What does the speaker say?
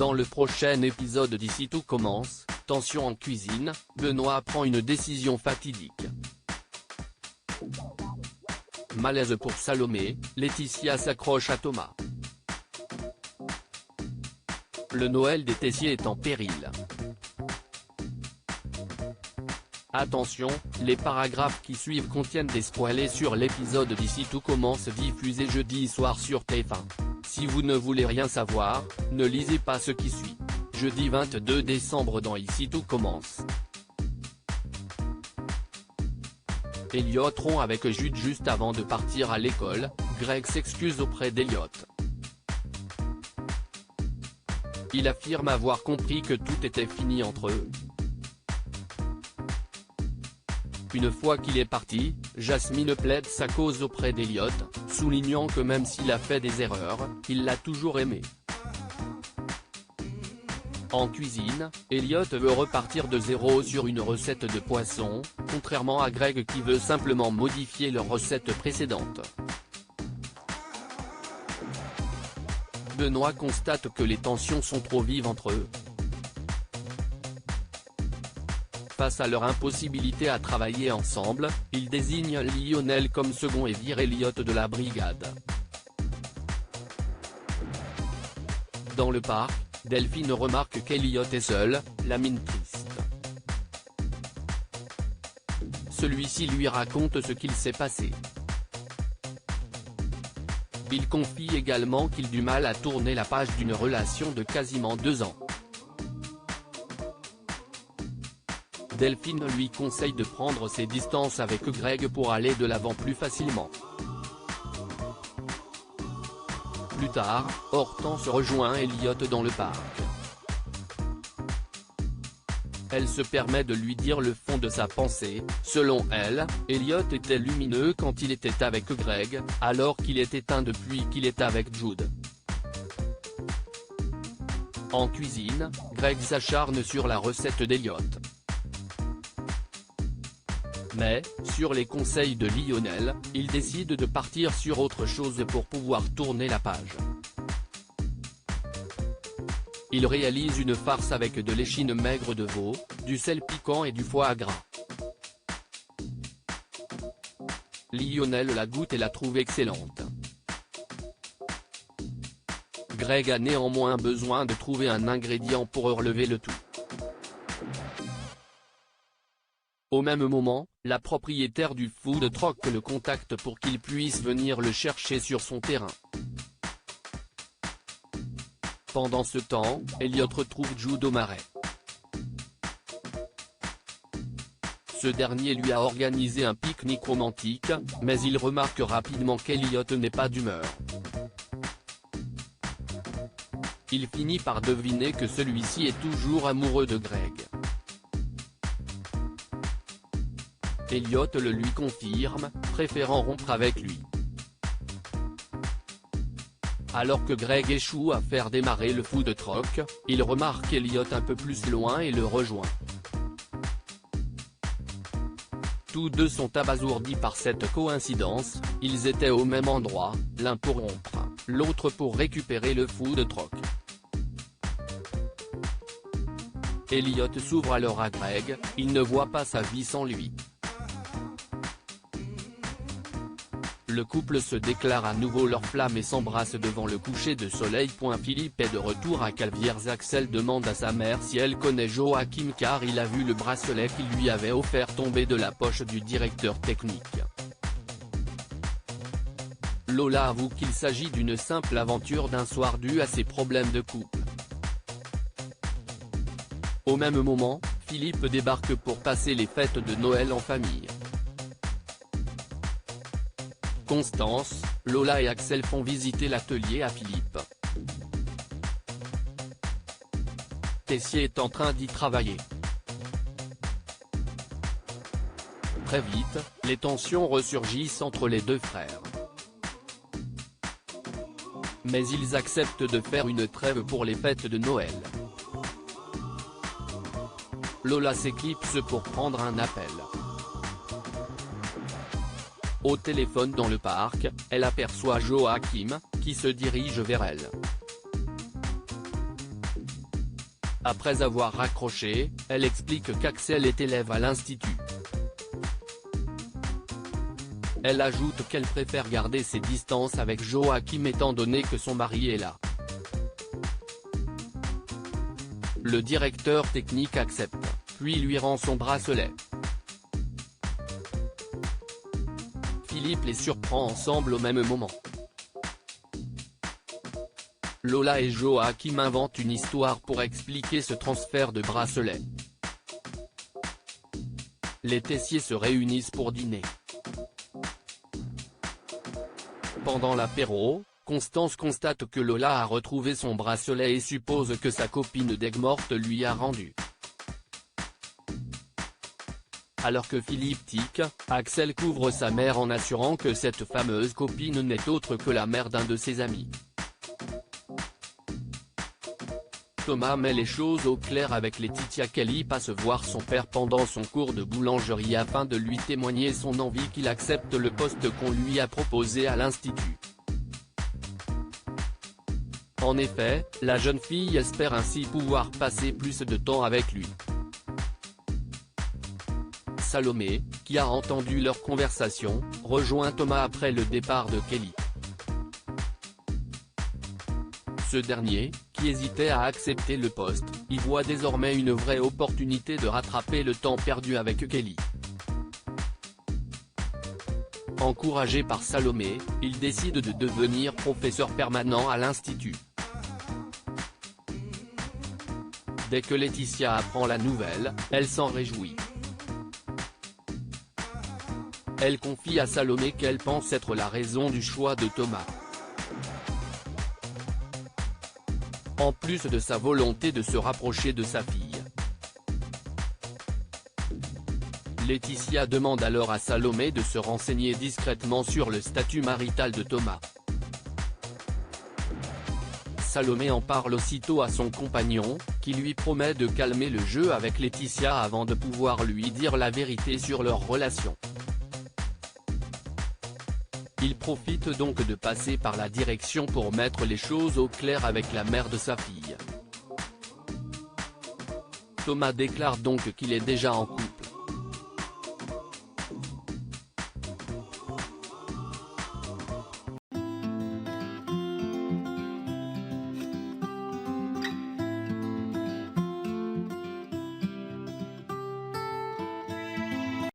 Dans le prochain épisode d'Ici tout commence, tension en cuisine, Benoît prend une décision fatidique. Malaise pour Salomé, Laetitia s'accroche à Thomas. Le Noël des Tessier est en péril. Attention, les paragraphes qui suivent contiennent des spoilers sur l'épisode d'Ici tout commence diffusé jeudi soir sur TF1. Si vous ne voulez rien savoir, ne lisez pas ce qui suit. Jeudi 22 décembre dans Ici tout commence. Elliot rompt avec Jude juste avant de partir à l'école, Greg s'excuse auprès d'Elliot. Il affirme avoir compris que tout était fini entre eux. Une fois qu'il est parti, Jasmine plaide sa cause auprès d'Elliot, soulignant que même s'il a fait des erreurs, il l'a toujours aimé. En cuisine, Elliot veut repartir de zéro sur une recette de poisson, contrairement à Greg qui veut simplement modifier leur recette précédente. Benoît constate que les tensions sont trop vives entre eux. Face à leur impossibilité à travailler ensemble, il désigne Lionel comme second et vire Elliot de la brigade. Dans le parc, Delphine remarque qu'Elliot est seul, la mine triste. Celui-ci lui raconte ce qu'il s'est passé. Il confie également qu'il a du mal à tourner la page d'une relation de quasiment 2 ans. Delphine lui conseille de prendre ses distances avec Greg pour aller de l'avant plus facilement. Plus tard, Hortense rejoint Elliot dans le parc. Elle se permet de lui dire le fond de sa pensée. Selon elle, Elliot était lumineux quand il était avec Greg, alors qu'il est éteint depuis qu'il est avec Jude. En cuisine, Greg s'acharne sur la recette d'Elliot. Mais, sur les conseils de Lionel, il décide de partir sur autre chose pour pouvoir tourner la page. Il réalise une farce avec de l'échine maigre de veau, du sel piquant et du foie gras. Lionel la goûte et la trouve excellente. Greg a néanmoins besoin de trouver un ingrédient pour relever le tout. Au même moment, la propriétaire du food truck le contacte pour qu'il puisse venir le chercher sur son terrain. Pendant ce temps, Elliot retrouve Jude au marais. Ce dernier lui a organisé un pique-nique romantique, mais il remarque rapidement qu'Elliot n'est pas d'humeur. Il finit par deviner que celui-ci est toujours amoureux de Greg. Elliot le lui confirme, préférant rompre avec lui. Alors que Greg échoue à faire démarrer le food truck, il remarque Elliot un peu plus loin et le rejoint. Tous deux sont abasourdis par cette coïncidence, ils étaient au même endroit, l'un pour rompre, l'autre pour récupérer le food truck. Elliot s'ouvre alors à Greg, il ne voit pas sa vie sans lui. Le couple se déclare à nouveau leur flamme et s'embrasse devant le coucher de soleil. Philippe est de retour à Calvières. Axel demande à sa mère si elle connaît Joachim car il a vu le bracelet qu'il lui avait offert tomber de la poche du directeur technique. Lola avoue qu'il s'agit d'une simple aventure d'un soir due à ses problèmes de couple. Au même moment, Philippe débarque pour passer les fêtes de Noël en famille. Constance, Lola et Axel font visiter l'atelier à Philippe. Tessier est en train d'y travailler. Très vite, les tensions ressurgissent entre les deux frères. Mais ils acceptent de faire une trêve pour les fêtes de Noël. Lola s'éclipse pour prendre un appel. Au téléphone dans le parc, elle aperçoit Joachim, qui se dirige vers elle. Après avoir raccroché, elle explique qu'Axel est élève à l'institut. Elle ajoute qu'elle préfère garder ses distances avec Joachim étant donné que son mari est là. Le directeur technique accepte, puis lui rend son bracelet. Philippe les surprend ensemble au même moment. Lola et Joachim inventent une histoire pour expliquer ce transfert de bracelet. Les Tessier se réunissent pour dîner. Pendant l'apéro, Constance constate que Lola a retrouvé son bracelet et suppose que sa copine d'Aigues-Mortes lui a rendu. Alors que Philippe tique, Axel couvre sa mère en assurant que cette fameuse copine n'est autre que la mère d'un de ses amis. Thomas met les choses au clair avec Laetitia Kelly passe voir son père pendant son cours de boulangerie afin de lui témoigner son envie qu'il accepte le poste qu'on lui a proposé à l'institut. En effet, la jeune fille espère ainsi pouvoir passer plus de temps avec lui. Salomé, qui a entendu leur conversation, rejoint Thomas après le départ de Kelly. Ce dernier, qui hésitait à accepter le poste, y voit désormais une vraie opportunité de rattraper le temps perdu avec Kelly. Encouragé par Salomé, il décide de devenir professeur permanent à l'institut. Dès que Laetitia apprend la nouvelle, elle s'en réjouit. Elle confie à Salomé qu'elle pense être la raison du choix de Thomas. En plus de sa volonté de se rapprocher de sa fille. Laetitia demande alors à Salomé de se renseigner discrètement sur le statut marital de Thomas. Salomé en parle aussitôt à son compagnon, qui lui promet de calmer le jeu avec Laetitia avant de pouvoir lui dire la vérité sur leur relation. Il profite donc de passer par la direction pour mettre les choses au clair avec la mère de sa fille. Thomas déclare donc qu'il est déjà en couple.